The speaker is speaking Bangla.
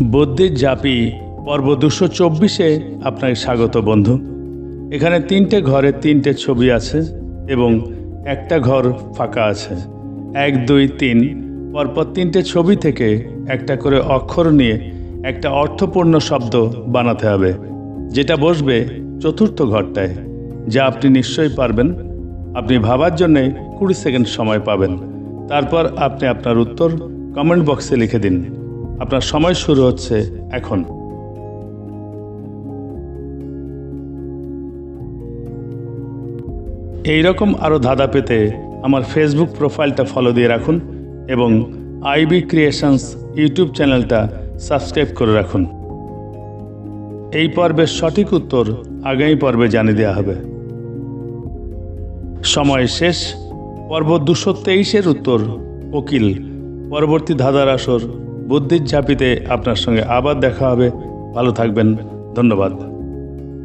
বুদ্ধির ঝাঁপি পর্ব 224-এ আপনাকে স্বাগত বন্ধু। এখানে 3টে ঘরে 3টে ছবি আছে এবং একটা ঘর ফাঁকা আছে। 1, 2, 3 পরপর 3টে ছবি থেকে একটা করে অক্ষর নিয়ে একটা অর্থপূর্ণ শব্দ বানাতে হবে, যেটা বসবে চতুর্থ ঘরটায়, যা আপনি নিশ্চয়ই পারবেন। আপনি ভাবার জন্যে 20 সেকেন্ড সময় পাবেন। তারপর আপনি আপনার উত্তর কমেন্ট বক্সে লিখে দিন। আপনার সময় শুরু হচ্ছে এখন। এই রকম আরও ধাঁধা পেতে আমার ফেসবুক প্রোফাইলটা ফলো দিয়ে রাখুন এবং আইবি ক্রিয়েশনস ইউটিউব চ্যানেলটা সাবস্ক্রাইব করে রাখুন। এই পর্বের সঠিক উত্তর আগামী পর্বে জানিয়ে দেওয়া হবে। সময় শেষ। পর্ব 223-এর উত্তর কোকিল। পরবর্তী ধাঁধার আসর বুদ্ধির ঝাঁপিতে আপনার সঙ্গে আবার দেখা হবে। ভালো থাকবেন। ধন্যবাদ।